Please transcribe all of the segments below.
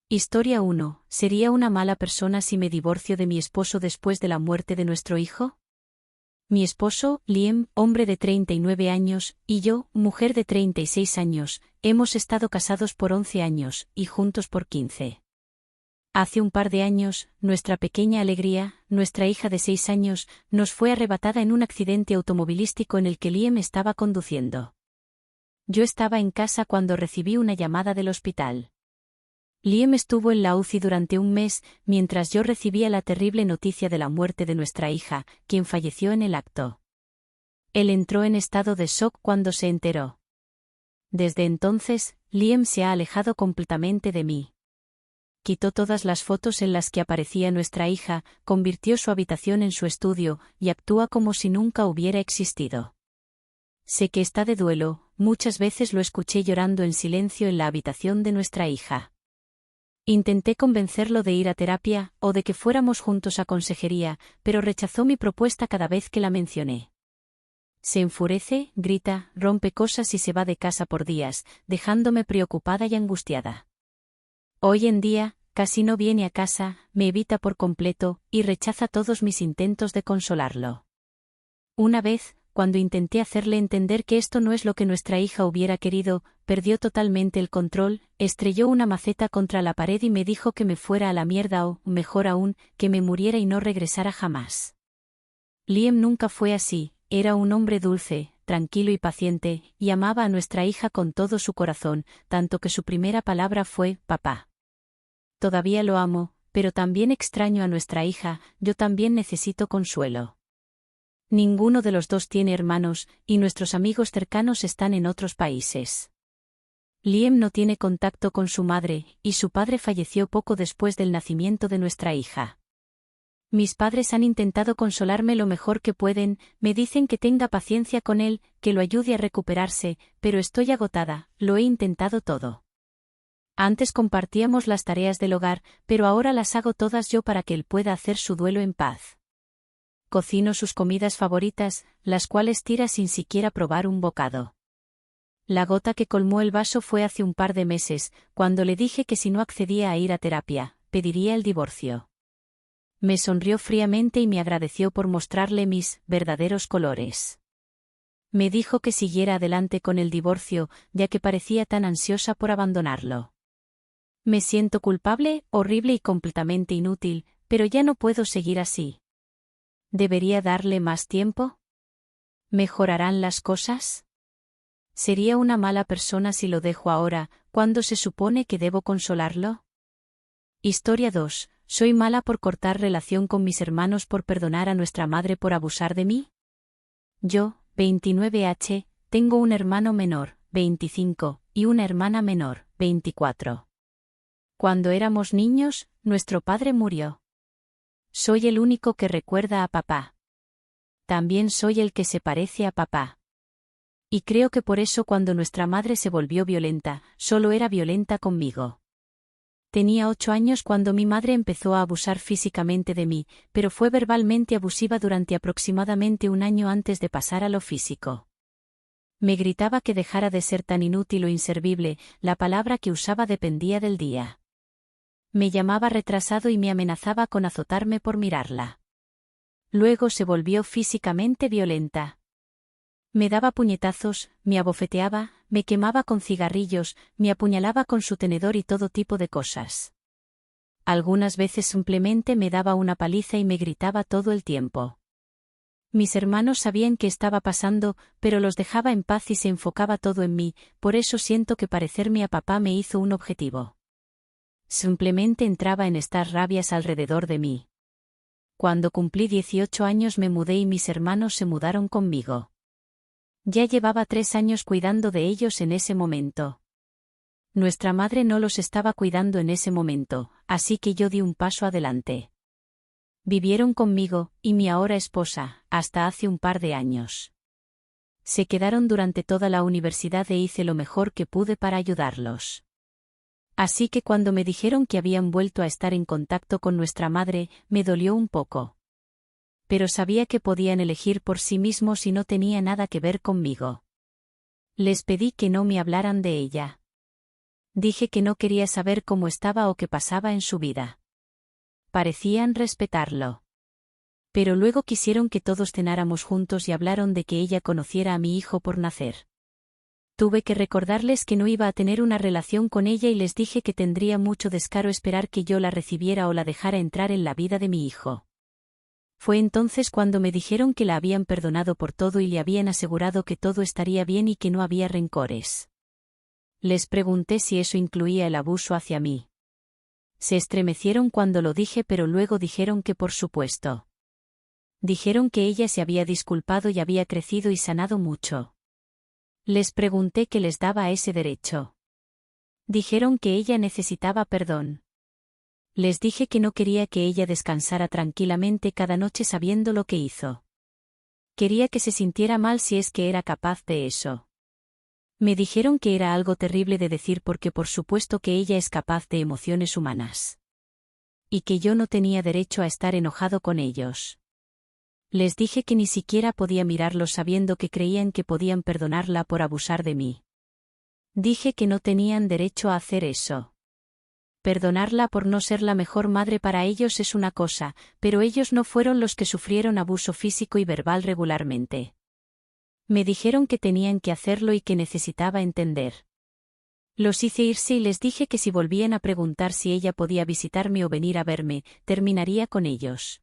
Historia 1. ¿Sería una mala persona si me divorcio de mi esposo después de la muerte de nuestro hijo? Mi esposo, Liam, hombre de 39 años, y yo, mujer de 36 años, hemos estado casados por 11 años, y juntos por 15. Hace un par de años, nuestra pequeña alegría, nuestra hija de 6 años, nos fue arrebatada en un accidente automovilístico en el que Liam estaba conduciendo. Yo estaba en casa cuando recibí una llamada del hospital. Liam estuvo en la UCI durante un mes, mientras yo recibía la terrible noticia de la muerte de nuestra hija, quien falleció en el acto. Él entró en estado de shock cuando se enteró. Desde entonces, Liam se ha alejado completamente de mí. Quitó todas las fotos en las que aparecía nuestra hija, convirtió su habitación en su estudio, y actúa como si nunca hubiera existido. Sé que está de duelo, muchas veces lo escuché llorando en silencio en la habitación de nuestra hija. Intenté convencerlo de ir a terapia, o de que fuéramos juntos a consejería, pero rechazó mi propuesta cada vez que la mencioné. Se enfurece, grita, rompe cosas y se va de casa por días, dejándome preocupada y angustiada. Hoy en día, casi no viene a casa, me evita por completo, y rechaza todos mis intentos de consolarlo. Una vez, cuando intenté hacerle entender que esto no es lo que nuestra hija hubiera querido, perdió totalmente el control, estrelló una maceta contra la pared y me dijo que me fuera a la mierda o, mejor aún, que me muriera y no regresara jamás. Liam nunca fue así, era un hombre dulce, tranquilo y paciente, y amaba a nuestra hija con todo su corazón, tanto que su primera palabra fue, papá. Todavía lo amo, pero también extraño a nuestra hija, yo también necesito consuelo. Ninguno de los dos tiene hermanos, y nuestros amigos cercanos están en otros países. Liam no tiene contacto con su madre, y su padre falleció poco después del nacimiento de nuestra hija. Mis padres han intentado consolarme lo mejor que pueden, me dicen que tenga paciencia con él, que lo ayude a recuperarse, pero estoy agotada, lo he intentado todo. Antes compartíamos las tareas del hogar, pero ahora las hago todas yo para que él pueda hacer su duelo en paz. Cocino sus comidas favoritas, las cuales tira sin siquiera probar un bocado. La gota que colmó el vaso fue hace un par de meses, cuando le dije que si no accedía a ir a terapia, pediría el divorcio. Me sonrió fríamente y me agradeció por mostrarle mis verdaderos colores. Me dijo que siguiera adelante con el divorcio, ya que parecía tan ansiosa por abandonarlo. Me siento culpable, horrible y completamente inútil, pero ya no puedo seguir así. ¿Debería darle más tiempo? ¿Mejorarán las cosas? ¿Sería una mala persona si lo dejo ahora, cuando se supone que debo consolarlo? Historia 2. ¿Soy mala por cortar relación con mis hermanos por perdonar a nuestra madre por abusar de mí? Yo, 29H, tengo un hermano menor, 25, y una hermana menor, 24. Cuando éramos niños, nuestro padre murió. Soy el único que recuerda a papá. También soy el que se parece a papá. Y creo que por eso cuando nuestra madre se volvió violenta, solo era violenta conmigo. Tenía 8 años cuando mi madre empezó a abusar físicamente de mí, pero fue verbalmente abusiva durante aproximadamente un año antes de pasar a lo físico. Me gritaba que dejara de ser tan inútil o inservible, la palabra que usaba dependía del día. Me llamaba retrasado y me amenazaba con azotarme por mirarla. Luego se volvió físicamente violenta. Me daba puñetazos, me abofeteaba, me quemaba con cigarrillos, me apuñalaba con su tenedor y todo tipo de cosas. Algunas veces simplemente me daba una paliza y me gritaba todo el tiempo. Mis hermanos sabían qué estaba pasando, pero los dejaba en paz y se enfocaba todo en mí, por eso siento que parecerme a papá me hizo un objetivo. Simplemente entraba en estas rabias alrededor de mí. Cuando cumplí 18 años me mudé y mis hermanos se mudaron conmigo. Ya llevaba 3 años cuidando de ellos en ese momento. Nuestra madre no los estaba cuidando en ese momento, así que yo di un paso adelante. Vivieron conmigo, y mi ahora esposa, hasta hace un par de años. Se quedaron durante toda la universidad e hice lo mejor que pude para ayudarlos. Así que cuando me dijeron que habían vuelto a estar en contacto con nuestra madre, me dolió un poco. Pero sabía que podían elegir por sí mismos y no tenía nada que ver conmigo. Les pedí que no me hablaran de ella. Dije que no quería saber cómo estaba o qué pasaba en su vida. Parecían respetarlo. Pero luego quisieron que todos cenáramos juntos y hablaron de que ella conociera a mi hijo por nacer. Tuve que recordarles que no iba a tener una relación con ella y les dije que tendría mucho descaro esperar que yo la recibiera o la dejara entrar en la vida de mi hijo. Fue entonces cuando me dijeron que la habían perdonado por todo y le habían asegurado que todo estaría bien y que no había rencores. Les pregunté si eso incluía el abuso hacia mí. Se estremecieron cuando lo dije, pero luego dijeron que por supuesto. Dijeron que ella se había disculpado y había crecido y sanado mucho. Les pregunté qué les daba ese derecho. Dijeron que ella necesitaba perdón. Les dije que no quería que ella descansara tranquilamente cada noche sabiendo lo que hizo. Quería que se sintiera mal si es que era capaz de eso. Me dijeron que era algo terrible de decir porque por supuesto que ella es capaz de emociones humanas. Y que yo no tenía derecho a estar enojado con ellos. Les dije que ni siquiera podía mirarlos sabiendo que creían que podían perdonarla por abusar de mí. Dije que no tenían derecho a hacer eso. Perdonarla por no ser la mejor madre para ellos es una cosa, pero ellos no fueron los que sufrieron abuso físico y verbal regularmente. Me dijeron que tenían que hacerlo y que necesitaba entender. Los hice irse y les dije que si volvían a preguntar si ella podía visitarme o venir a verme, terminaría con ellos.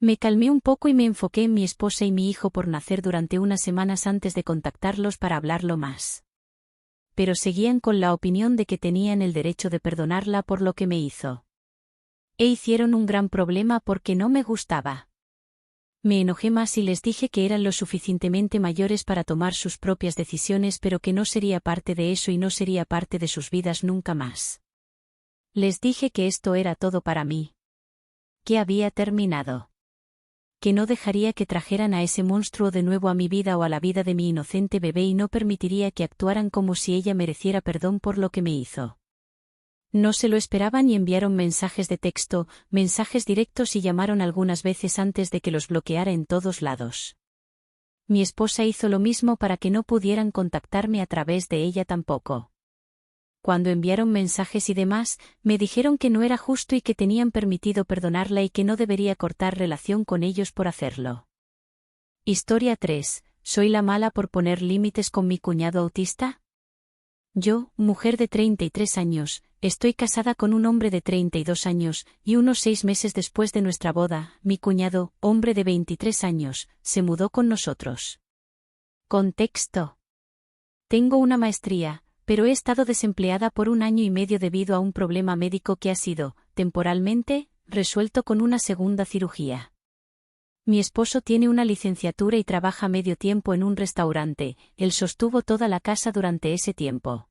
Me calmé un poco y me enfoqué en mi esposa y mi hijo por nacer durante unas semanas antes de contactarlos para hablarlo más. Pero seguían con la opinión de que tenían el derecho de perdonarla por lo que me hizo. Hicieron un gran problema porque no me gustaba. Me enojé más y les dije que eran lo suficientemente mayores para tomar sus propias decisiones, pero que no sería parte de eso y no sería parte de sus vidas nunca más. Les dije que esto era todo para mí. Que había terminado. Que no dejaría que trajeran a ese monstruo de nuevo a mi vida o a la vida de mi inocente bebé y no permitiría que actuaran como si ella mereciera perdón por lo que me hizo. No se lo esperaban y enviaron mensajes de texto, mensajes directos y llamaron algunas veces antes de que los bloqueara en todos lados. Mi esposa hizo lo mismo para que no pudieran contactarme a través de ella tampoco. Cuando enviaron mensajes y demás, me dijeron que no era justo y que tenían permitido perdonarla y que no debería cortar relación con ellos por hacerlo. Historia 3. ¿Soy la mala por poner límites con mi cuñado autista? Yo, mujer de 33 años, estoy casada con un hombre de 32 años, y unos 6 meses después de nuestra boda, mi cuñado, hombre de 23 años, se mudó con nosotros. Contexto. Tengo una maestría, pero he estado desempleada por 1 año y medio debido a un problema médico que ha sido, temporalmente, resuelto con una segunda cirugía. Mi esposo tiene una licenciatura y trabaja medio tiempo en un restaurante, él sostuvo toda la casa durante ese tiempo.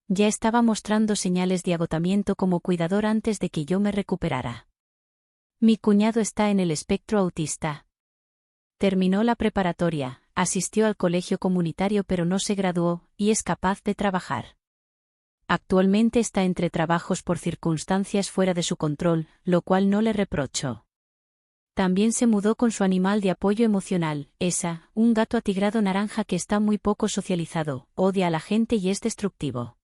Ya estaba mostrando señales de agotamiento como cuidador antes de que yo me recuperara. Mi cuñado está en el espectro autista. Terminó la preparatoria, asistió al colegio comunitario pero no se graduó, y es capaz de trabajar. Actualmente está entre trabajos por circunstancias fuera de su control, lo cual no le reprocho. También se mudó con su animal de apoyo emocional, Esa, un gato atigrado naranja que está muy poco socializado, odia a la gente y es destructivo.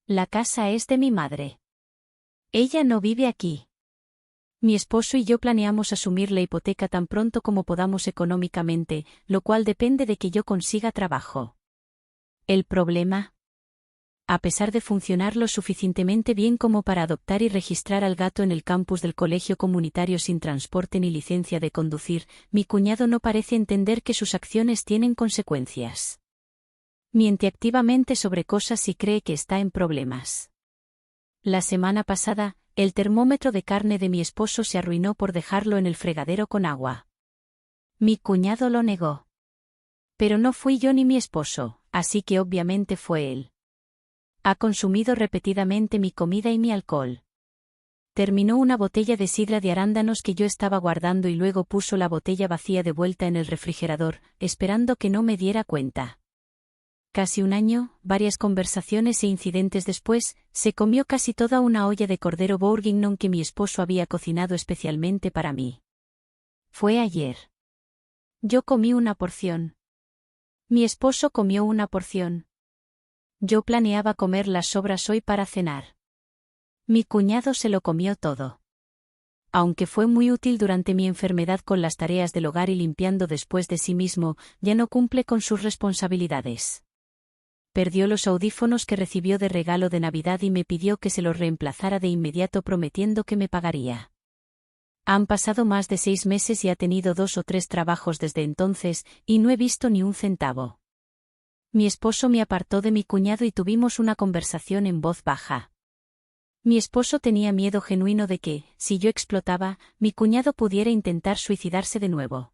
La casa es de mi madre. Ella no vive aquí. Mi esposo y yo planeamos asumir la hipoteca tan pronto como podamos económicamente, lo cual depende de que yo consiga trabajo. ¿El problema? A pesar de funcionar lo suficientemente bien como para adoptar y registrar al gato en el campus del colegio comunitario sin transporte ni licencia de conducir, mi cuñado no parece entender que sus acciones tienen consecuencias. Miente activamente sobre cosas y cree que está en problemas. La semana pasada, el termómetro de carne de mi esposo se arruinó por dejarlo en el fregadero con agua. Mi cuñado lo negó. Pero no fui yo ni mi esposo, así que obviamente fue él. Ha consumido repetidamente mi comida y mi alcohol. Terminó una botella de sidra de arándanos que yo estaba guardando y luego puso la botella vacía de vuelta en el refrigerador, esperando que no me diera cuenta. Casi 1 año, varias conversaciones e incidentes después, se comió casi toda una olla de cordero bourguignon que mi esposo había cocinado especialmente para mí. Fue ayer. Yo comí una porción. Mi esposo comió una porción. Yo planeaba comer las sobras hoy para cenar. Mi cuñado se lo comió todo. Aunque fue muy útil durante mi enfermedad con las tareas del hogar y limpiando después de sí mismo, ya no cumple con sus responsabilidades. Perdió los audífonos que recibió de regalo de Navidad y me pidió que se los reemplazara de inmediato prometiendo que me pagaría. Han pasado más de 6 meses y ha tenido 2 o 3 trabajos desde entonces, y no he visto ni un centavo. Mi esposo me apartó de mi cuñado y tuvimos una conversación en voz baja. Mi esposo tenía miedo genuino de que, si yo explotaba, mi cuñado pudiera intentar suicidarse de nuevo.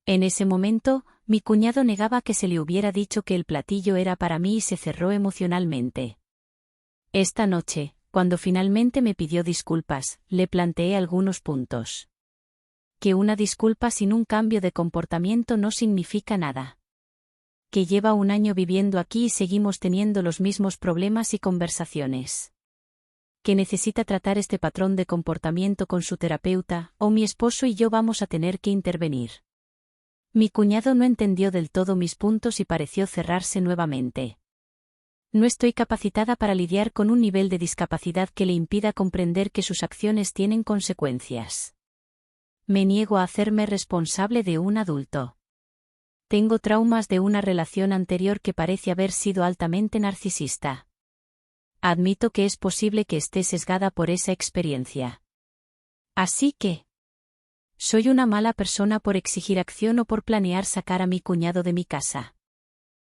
En ese momento, mi cuñado negaba que se le hubiera dicho que el platillo era para mí y se cerró emocionalmente. Esta noche, cuando finalmente me pidió disculpas, le planteé algunos puntos. Que una disculpa sin un cambio de comportamiento no significa nada. Que lleva 1 año viviendo aquí y seguimos teniendo los mismos problemas y conversaciones. Que necesita tratar este patrón de comportamiento con su terapeuta, o mi esposo y yo vamos a tener que intervenir. Mi cuñado no entendió del todo mis puntos y pareció cerrarse nuevamente. No estoy capacitada para lidiar con un nivel de discapacidad que le impida comprender que sus acciones tienen consecuencias. Me niego a hacerme responsable de un adulto. Tengo traumas de una relación anterior que parece haber sido altamente narcisista. Admito que es posible que esté sesgada por esa experiencia. Así que, ¿soy una mala persona por exigir acción o por planear sacar a mi cuñado de mi casa?